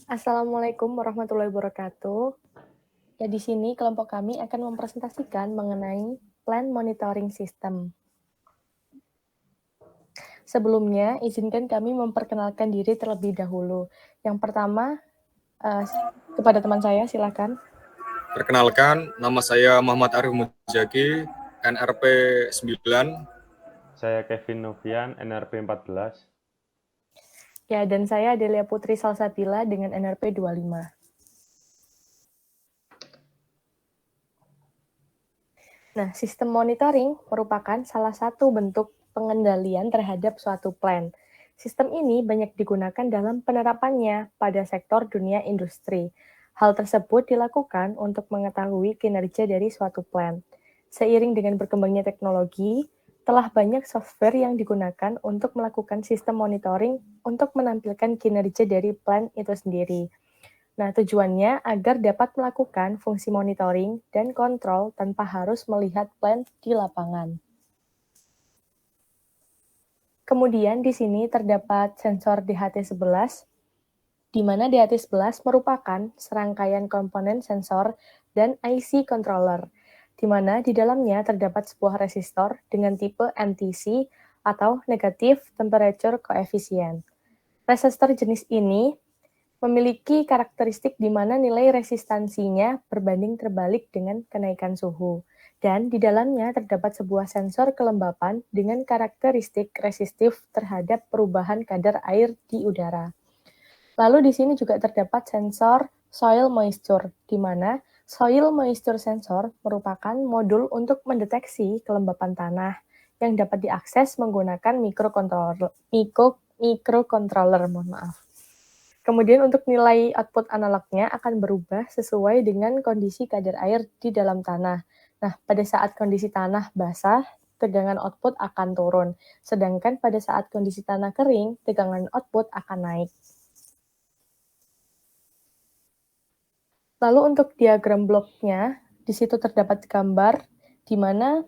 Assalamualaikum warahmatullahi wabarakatuh. Ya, di sini kelompok kami akan mempresentasikan mengenai Plan Monitoring System. Sebelumnya, izinkan kami memperkenalkan diri terlebih dahulu. Yang pertama, kepada teman saya, silakan. Perkenalkan, nama saya Muhammad Arif Mujaki, NRP 9. Saya Kevin Novian, NRP 14. Ya, dan saya Delia Putri Salsabila dengan NRP 25. Nah, sistem monitoring merupakan salah satu bentuk pengendalian terhadap suatu plan. Sistem ini banyak digunakan dalam penerapannya pada sektor dunia industri. Hal tersebut dilakukan untuk mengetahui kinerja dari suatu plan. Seiring dengan berkembangnya teknologi, telah banyak software yang digunakan untuk melakukan sistem monitoring untuk menampilkan kinerja dari plan itu sendiri. Nah, tujuannya agar dapat melakukan fungsi monitoring dan kontrol tanpa harus melihat plan di lapangan. Kemudian di sini terdapat sensor DHT11, di mana DHT11 merupakan serangkaian komponen sensor dan IC controller, di mana di dalamnya terdapat sebuah resistor dengan tipe NTC atau Negative Temperature Coefficient. Resistor jenis ini memiliki karakteristik di mana nilai resistansinya berbanding terbalik dengan kenaikan suhu. Dan di dalamnya terdapat sebuah sensor kelembapan dengan karakteristik resistif terhadap perubahan kadar air di udara. Lalu di sini juga terdapat sensor soil moisture, di mana soil moisture sensor merupakan modul untuk mendeteksi kelembapan tanah yang dapat diakses menggunakan microcontroller. Kemudian untuk nilai output analognya akan berubah sesuai dengan kondisi kadar air di dalam tanah. Nah, pada saat kondisi tanah basah, tegangan output akan turun. Sedangkan pada saat kondisi tanah kering, tegangan output akan naik. Lalu untuk diagram bloknya, di situ terdapat gambar di mana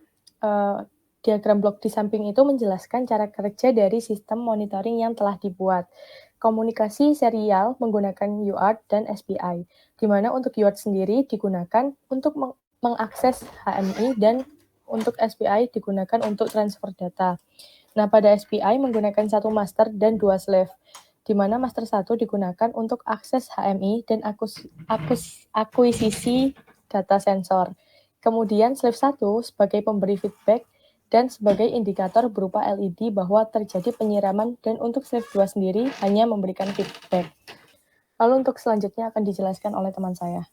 diagram blok di samping itu menjelaskan cara kerja dari sistem monitoring yang telah dibuat. Komunikasi serial menggunakan UART dan SPI, di mana untuk UART sendiri digunakan untuk mengakses HMI dan untuk SPI digunakan untuk transfer data. Nah, pada SPI menggunakan satu master dan dua slave, di mana master 1 digunakan untuk akses HMI dan akuisisi data sensor. Kemudian slave 1 sebagai pemberi feedback dan sebagai indikator berupa LED bahwa terjadi penyiraman, dan untuk slave 2 sendiri hanya memberikan feedback. Lalu untuk selanjutnya akan dijelaskan oleh teman saya.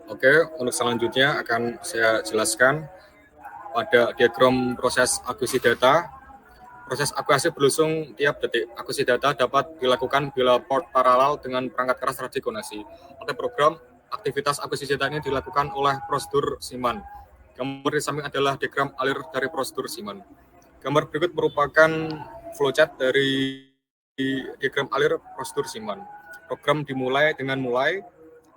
Oke, untuk selanjutnya akan saya jelaskan pada diagram proses akuisisi data. Proses akuisisi berlangsung tiap detik. Akuisisi data dapat dilakukan bila port paralel dengan perangkat keras terdikonasi. Pada program, aktivitas akuisisi data ini dilakukan oleh prosedur Siemens. Gambar di samping adalah diagram alir dari prosedur Siemens. Gambar berikut merupakan flowchart dari diagram alir prosedur Siemens. Program dimulai dengan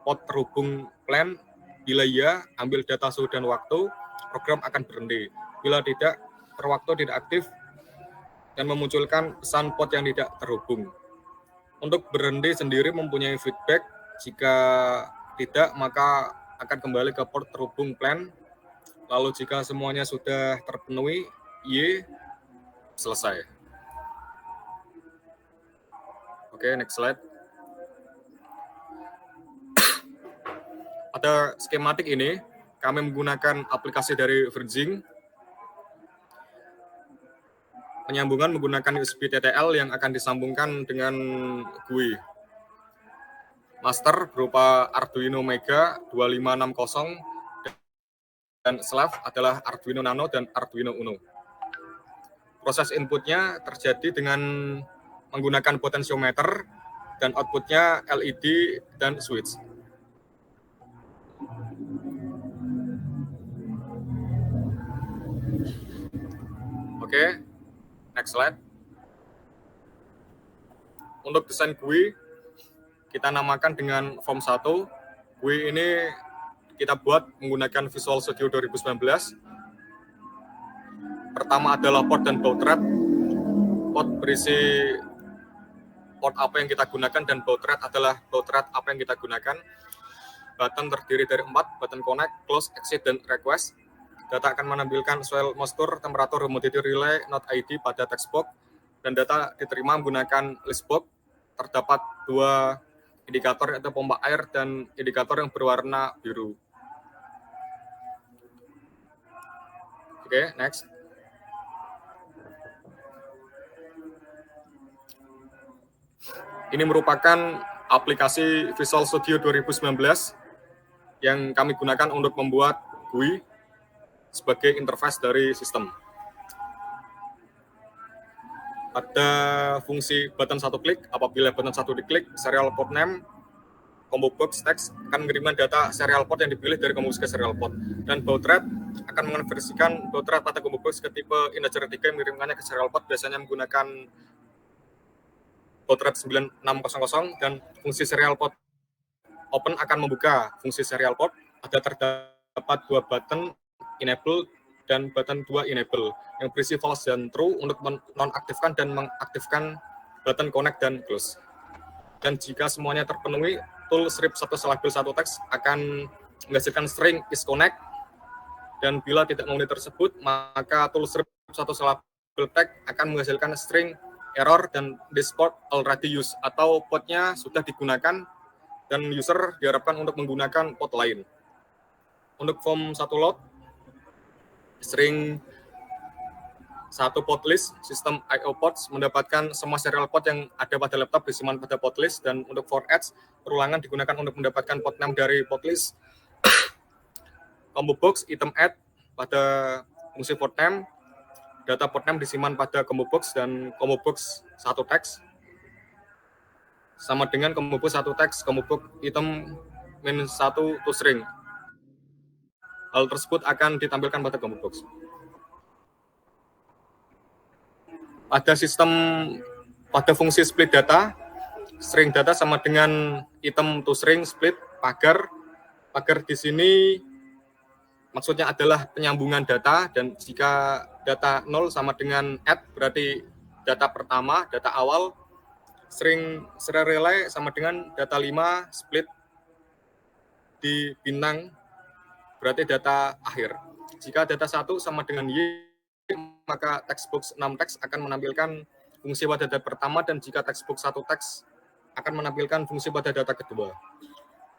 pot terhubung plan. Bila iya, ambil data suhu dan waktu, program akan berhenti. Bila tidak, waktu tidak aktif dan memunculkan pesan pot yang tidak terhubung. Untuk berhenti sendiri mempunyai feedback. Jika tidak, maka akan kembali ke port terhubung plan. Lalu jika semuanya sudah terpenuhi, Y, selesai. Oke, next slide. Pada skematik ini, kami menggunakan aplikasi dari Virgin. Penyambungan menggunakan USB TTL yang akan disambungkan dengan GUI. Master berupa Arduino Mega 2560 dan slave adalah Arduino Nano dan Arduino Uno. Proses inputnya terjadi dengan menggunakan potensiometer dan outputnya LED dan switch. Oke, next slide. Untuk desain GUI, kita namakan dengan Form 1. GUI ini kita buat menggunakan Visual Studio 2019. Pertama adalah port dan baud rate. Port berisi port apa yang kita gunakan, dan baud rate adalah baud rate apa yang kita gunakan. Button terdiri dari 4, button connect, close, exit, dan request. Data akan menampilkan soil moisture, temperatur, humidity relay, node ID pada text box, dan data diterima menggunakan list box. Terdapat 2 indikator, yaitu pompa air dan indikator yang berwarna biru. Oke, next. Ini merupakan aplikasi Visual Studio 2019 yang kami gunakan untuk membuat GUI sebagai interface dari sistem. Ada fungsi button 1 klik. Apabila button 1 diklik, serial port name, combo box text akan mengirimkan data serial port yang dipilih dari combo box ke serial port. Dan baud rate akan mengonversikan baud rate pada combo box ke tipe integer 3 yang mengirimkannya ke serial port, biasanya menggunakan baud rate 9600, dan fungsi serial port open akan membuka fungsi serial port. Ada terdapat 2 button enable dan button 2 enable yang berisi false dan true untuk menonaktifkan dan mengaktifkan button connect dan close. Dan jika semuanya terpenuhi, tool strip 1 label 1 teks akan menghasilkan string is connect, dan bila tidak memenuhi tersebut, maka tool strip 1 label tag akan menghasilkan string error dan this port already used, atau portnya sudah digunakan dan user diharapkan untuk menggunakan port lain. Untuk form 1 load, string 1 port list, sistem IO ports mendapatkan semua serial port yang ada pada laptop disimpan pada port list, dan untuk for adds, perulangan digunakan untuk mendapatkan port name dari port list. Combo box item add pada fungsi port name, data port name disimpan pada combo box, dan combo box 1 teks sama dengan combo box 1 teks, combo box item -1 to string. Hal tersebut akan ditampilkan pada combo box. Pada fungsi split data, string data sama dengan item to string split pagar. Pagar di sini maksudnya adalah penyambungan data, dan jika data 0 sama dengan add, berarti data pertama, data awal. String serial relay sama dengan data 5 split di bintang, berarti data akhir. Jika data 1 sama dengan Y, maka textbox 6 teks akan menampilkan fungsi pada data pertama, dan jika textbox 1 teks akan menampilkan fungsi pada data kedua.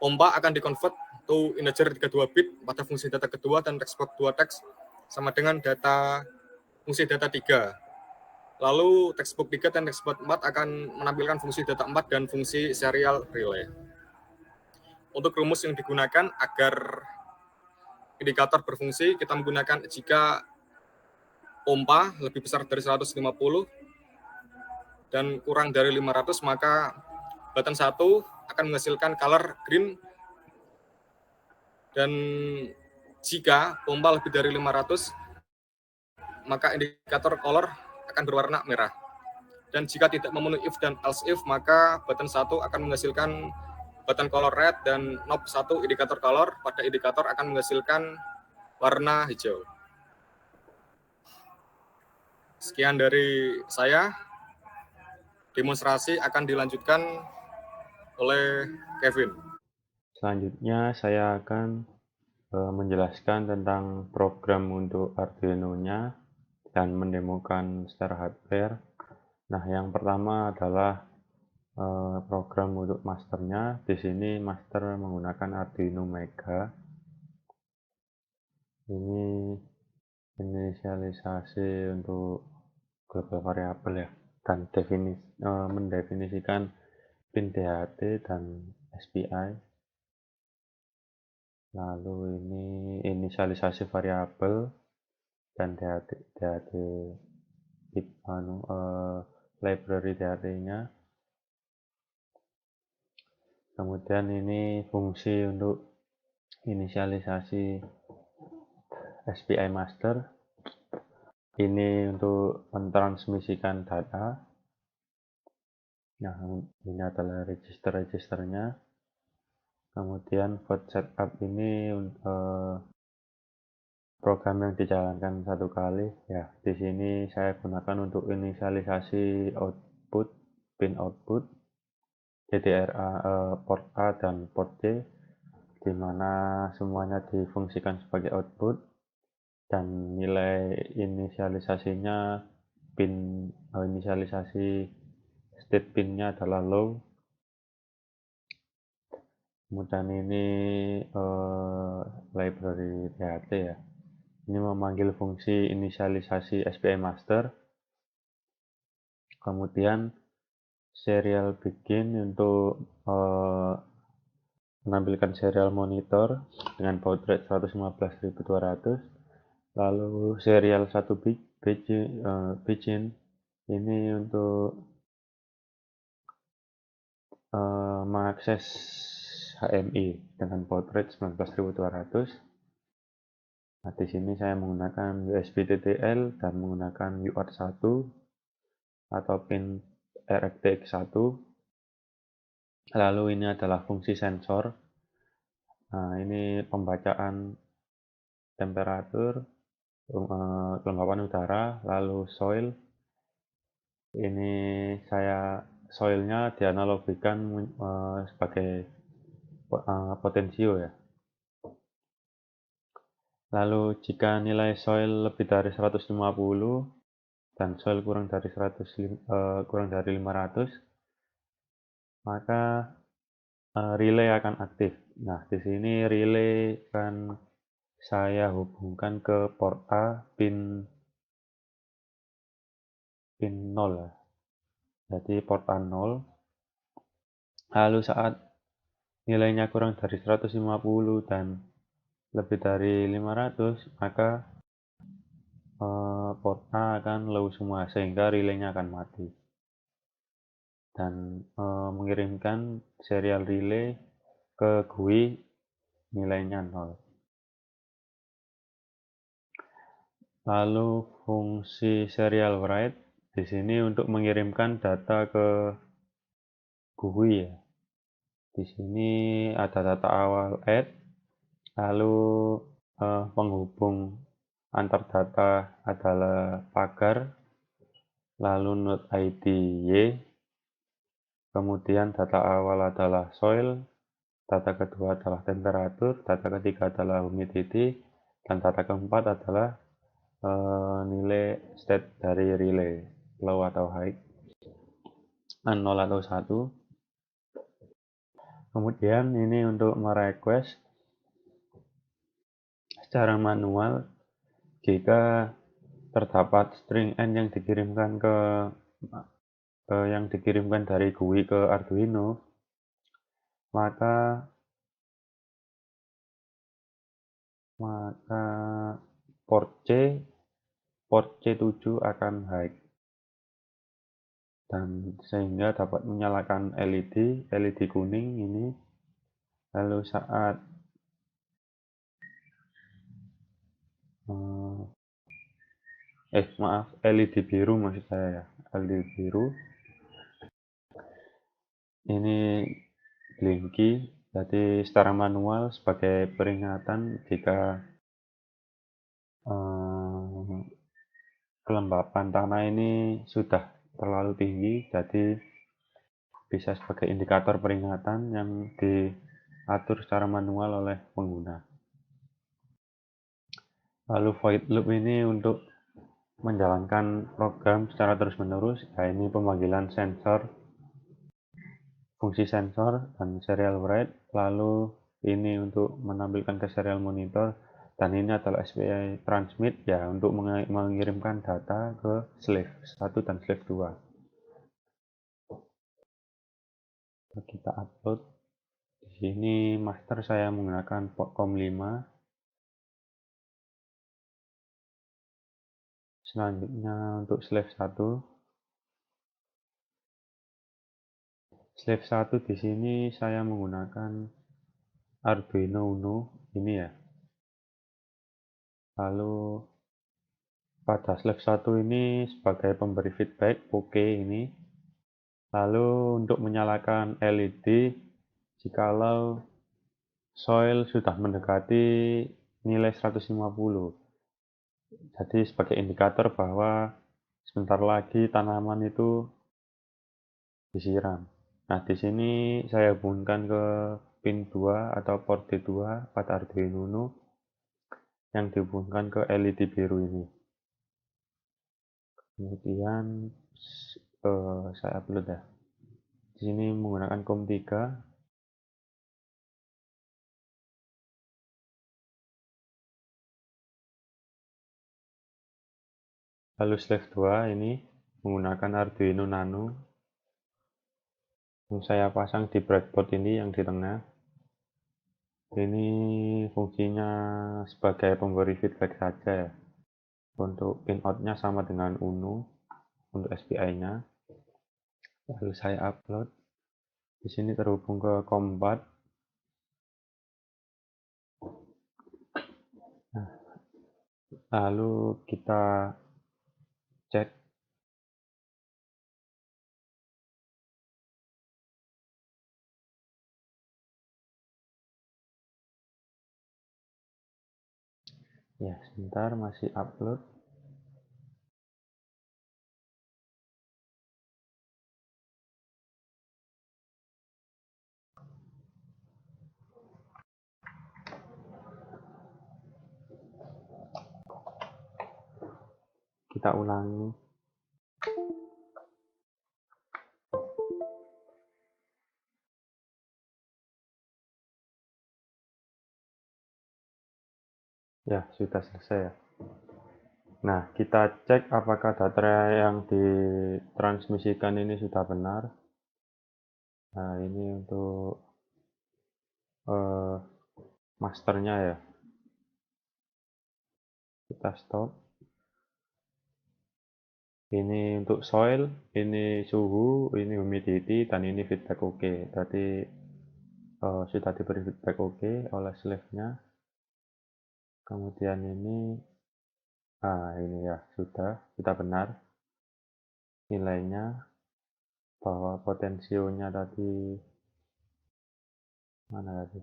Pompa akan di-convert to integer 32 bit pada fungsi data kedua, dan textbox 2 teks sama dengan fungsi data 3. Lalu textbox 3 dan textbox 4 akan menampilkan fungsi data 4 dan fungsi serial relay. Untuk rumus yang digunakan agar indikator berfungsi, kita menggunakan jika pompa lebih besar dari 150 dan kurang dari 500, maka button 1 akan menghasilkan color green, dan jika pompa lebih dari 500, maka indikator color akan berwarna merah. Dan jika tidak memenuhi if dan else if, maka button 1 akan menghasilkan button color red, dan knob 1 indikator color pada indikator akan menghasilkan warna hijau. Sekian dari saya. Demonstrasi akan dilanjutkan oleh Kevin. Selanjutnya saya akan menjelaskan tentang program untuk Arduino-nya dan mendemokan secara hardware. Nah, yang pertama adalah program untuk masternya. Di sini master menggunakan Arduino Mega. Ini inisialisasi untuk global variabel ya, dan mendefinisikan pin DHT dan SPI. Lalu ini inisialisasi variabel dan DHT library DHT-nya. Kemudian ini fungsi untuk inisialisasi SPI master. Ini untuk mentransmisikan data. Nah, ini adalah register-registernya. Kemudian vote setup ini program yang dijalankan satu kali. Ya, di sini saya gunakan untuk inisialisasi output pin output, GDRA, port A dan port C, di mana semuanya difungsikan sebagai output, dan nilai inisialisasinya inisialisasi state pinnya adalah low. Kemudian ini library DHT ya. Ini memanggil fungsi inisialisasi SPI master. Kemudian serial begin untuk menampilkan serial monitor dengan baud rate 115.200. Lalu serial 1 begin ini untuk mengakses HMI dengan baud rate 19.200. Nah, di sini saya menggunakan USB TTL dan menggunakan UART1 atau pin RxTX1. Lalu ini adalah fungsi sensor. Nah, ini pembacaan temperatur, kelembapan udara, lalu soil. Ini soilnya dianalogikan sebagai potensio ya. Lalu jika nilai soil lebih dari 150 dan soil kurang dari 500, maka relay akan aktif. Nah, di sini relay akan saya hubungkan ke port A pin 0 ya. Jadi port A 0. Lalu saat nilainya kurang dari 150 dan lebih dari 500, maka port A akan low semua sehingga relaynya akan mati dan mengirimkan serial relay ke GUI nilainya 0. Lalu fungsi serial write di sini untuk mengirimkan data ke GUI ya. Di sini ada data awal add, lalu penghubung antar data adalah pagar, lalu node ID Y, kemudian data awal adalah soil, data kedua adalah temperatur, data ketiga adalah humidity, dan data keempat adalah nilai state dari relay, low atau high, 0 atau 1. Kemudian ini untuk merequest secara manual jika terdapat string n yang dikirimkan dari GUI ke Arduino, maka port C7 akan high, dan sehingga dapat menyalakan LED kuning ini. Lalu saat LED biru maksud saya ya, LED biru ini blinky, jadi secara manual sebagai peringatan jika kelembapan tanah ini sudah terlalu tinggi, jadi bisa sebagai indikator peringatan yang diatur secara manual oleh pengguna. Lalu void loop ini untuk menjalankan program secara terus-menerus, ini pemanggilan sensor, fungsi sensor dan serial write. Lalu ini untuk menampilkan ke serial monitor, dan ini adalah SPI transmit ya, untuk mengirimkan data ke slave 1 dan slave 2. Kita upload. Di sini master saya menggunakan COM5. Selanjutnya untuk slave 1. Slave 1 di sini saya menggunakan Arduino Uno ini ya. Lalu pada slave 1 ini sebagai pemberi feedback OK ini. Lalu untuk menyalakan LED jikalau soil sudah mendekati nilai 150. Jadi sebagai indikator bahwa sebentar lagi tanaman itu disiram. Nah, di sini saya hubungkan ke pin 2 atau port D2 pada Arduino Uno yang dihubungkan ke LED biru ini. Kemudian saya upload ya. Di sini menggunakan COM3. Lalu slave 2 ini menggunakan Arduino Nano yang saya pasang di breadboard ini yang di tengah. Ini fungsinya sebagai pemberi feedback saja ya. Untuk pin out-nya sama dengan Uno untuk SPI-nya. Lalu saya upload. Di sini terhubung ke COM4. Nah, lalu kita cek. Ya, sebentar masih upload. Kita ulangi. Ya, sudah selesai ya. Nah, kita cek apakah data yang ditransmisikan ini sudah benar. Nah, ini untuk masternya ya. Kita stop. Ini untuk soil, ini suhu, ini humidity, dan ini feedback oke. Berarti sudah diberi feedback oke oleh slave-nya. Kemudian ini ya sudah benar nilainya, bahwa potensionya tadi mana tadi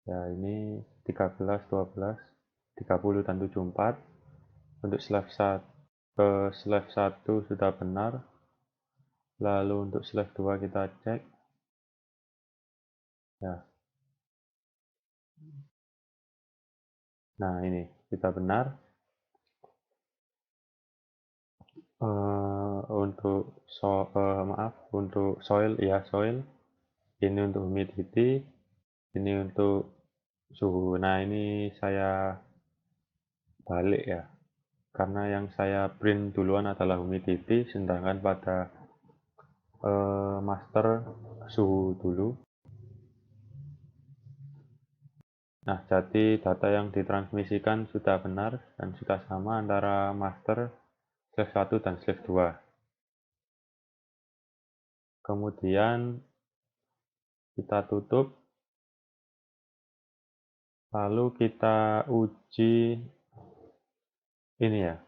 ya, ini 13, 12, 30, dan 74. Untuk slave 1 sudah benar. Lalu untuk slave 2 kita cek ya. Nah, ini sudah benar. Untuk soil ya, soil. Ini untuk humidity, ini untuk suhu. Nah, ini saya balik ya, karena yang saya print duluan adalah humidity, sedangkan pada master suhu dulu. Nah, jadi data yang ditransmisikan sudah benar dan sudah sama antara master slave 1 dan slave 2. Kemudian kita tutup. Lalu kita uji ini ya.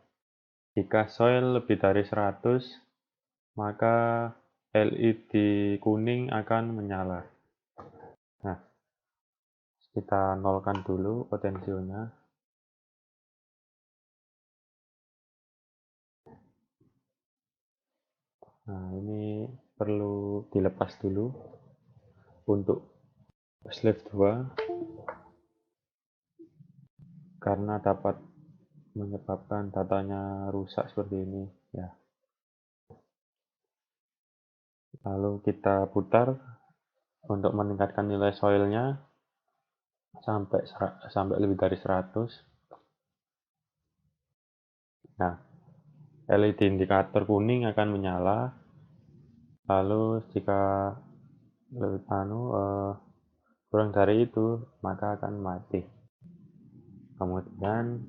Jika soil lebih dari 100, maka LED kuning akan menyala. Nah, kita nolkan dulu potensionya. Nah, ini perlu dilepas dulu untuk slave 2 karena dapat menyebabkan datanya rusak seperti ini ya. Lalu kita putar untuk meningkatkan nilai soilnya sampai lebih dari 100. Nah, LED indikator kuning akan menyala. Lalu jika kurang dari itu, maka akan mati. Kemudian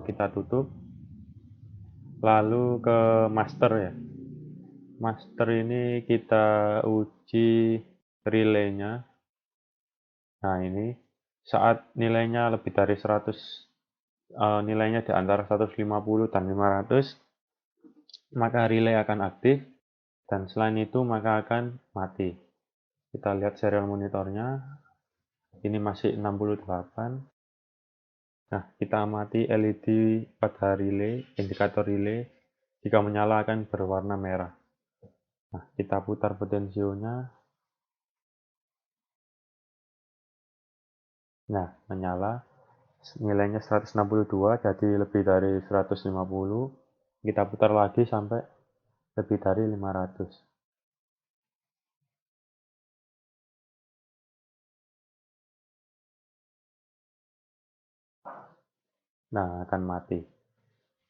kita tutup. Lalu ke master ya. Master ini kita uji relaynya. Nah, ini saat nilainya lebih dari 100, nilainya di antara 150 dan 500, maka relay akan aktif, dan selain itu maka akan mati. Kita lihat serial monitornya, ini masih 68. Nah, kita amati LED pada relay, indikator relay, jika menyala akan berwarna merah. Nah, kita putar potensionya. Nah, menyala. Nilainya 162, jadi lebih dari 150. Kita putar lagi sampai lebih dari 500. Nah, akan mati.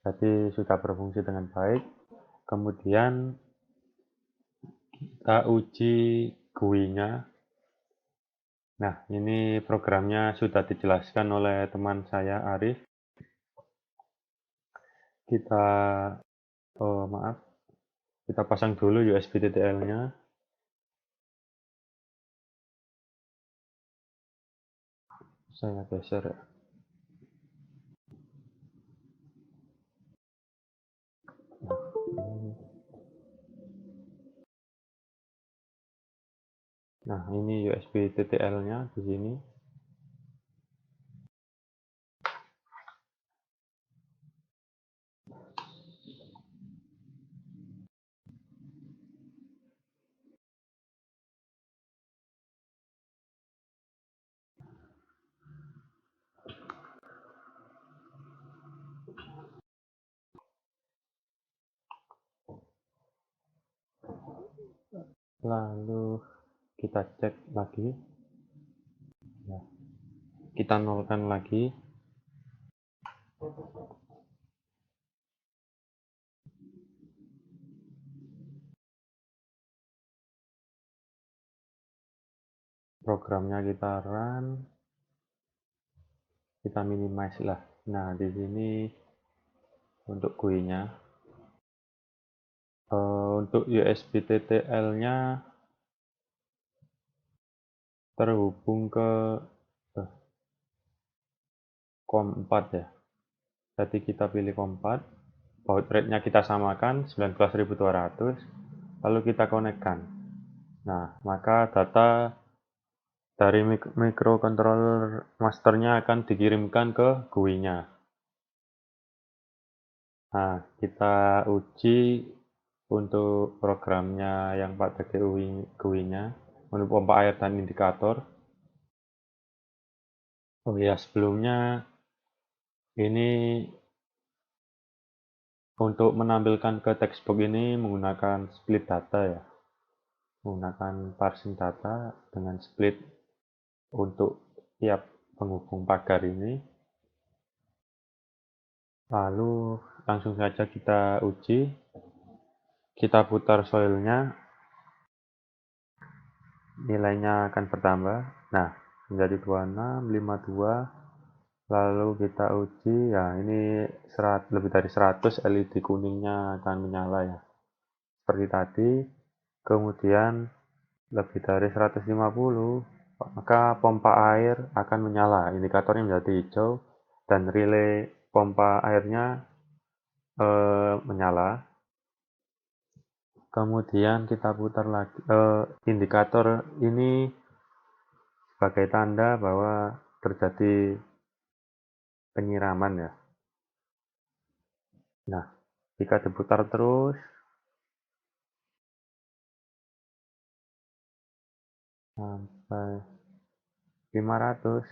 Jadi sudah berfungsi dengan baik. Kemudian kita uji GUI-nya. Nah, ini programnya sudah dijelaskan oleh teman saya Arif. Kita maaf, kita pasang dulu USB TTL-nya. Saya geser ya. Nah, ini USB TTL-nya di sini. Lalu kita cek lagi. Ya. Kita nolkan lagi. Programnya kita run. Kita minimize lah. Nah, di sini untuk GUI-nya. Untuk USB TTL-nya terhubung ke COM4 ya. Jadi kita pilih COM4, baud rate-nya kita samakan 19.200, lalu kita konekkan. Nah, maka data dari microcontroller masternya akan dikirimkan ke GUI-nya. Nah, kita uji untuk programnya yang pakai GUI-nya, untuk pompa air dan indikator. Oh ya, sebelumnya ini untuk menampilkan ke textbox ini menggunakan split data ya. Menggunakan parsing data dengan split untuk tiap penghubung pagar ini. Lalu langsung saja kita uji. Kita putar soilnya. Nilainya akan bertambah. Nah, menjadi 2652. Lalu kita uji, ya ini lebih dari 100 LED kuningnya akan menyala ya. Seperti tadi, kemudian lebih dari 150, maka pompa air akan menyala, indikatornya menjadi hijau, dan relay pompa airnya menyala. Kemudian kita putar lagi, indikator ini sebagai tanda bahwa terjadi penyiraman ya. Nah, jika diputar terus sampai 500,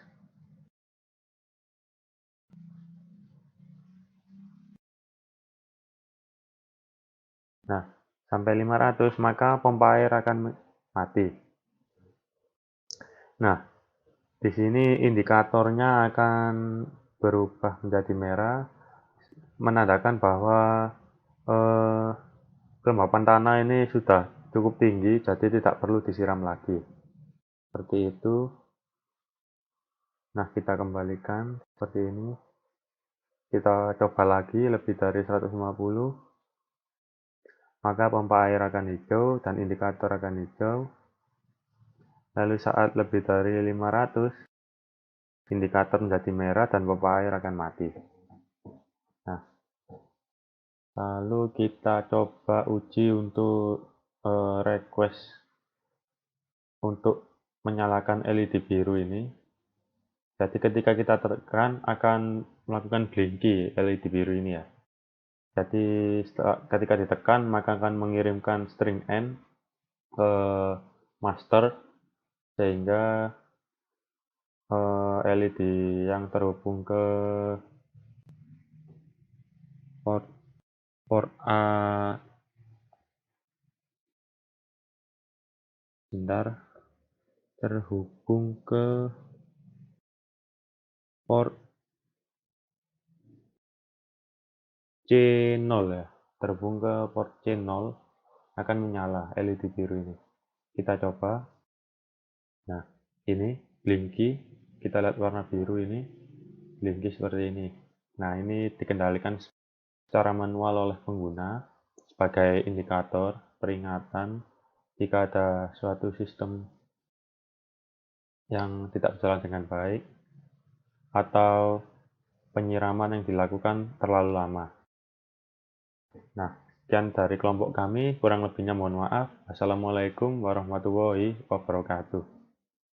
nah sampai 500 maka pompa air akan mati. Nah, di sini indikatornya akan berubah menjadi merah, menandakan bahwa kelembapan tanah ini sudah cukup tinggi, jadi tidak perlu disiram lagi. Seperti itu. Nah, kita kembalikan seperti ini. Kita coba lagi lebih dari 150. Maka pompa air akan hijau dan indikator akan hijau. Lalu saat lebih dari 500, indikator menjadi merah dan pompa air akan mati. Nah, lalu kita coba uji untuk request untuk menyalakan LED biru ini. Jadi ketika kita tekan akan melakukan blinky LED biru ini ya. Jadi ketika ditekan maka akan mengirimkan string N ke master sehingga LED yang terhubung ke port A terhubung ke port C0 ya, terhubung ke port C0 akan menyala LED biru ini. Kita coba. Nah, ini blinky, kita lihat warna biru ini, blinky seperti ini. Nah, ini dikendalikan secara manual oleh pengguna sebagai indikator peringatan jika ada suatu sistem yang tidak berjalan dengan baik atau penyiraman yang dilakukan terlalu lama. Nah, sekian dari kelompok kami, kurang lebihnya mohon maaf. Assalamualaikum warahmatullahi wabarakatuh.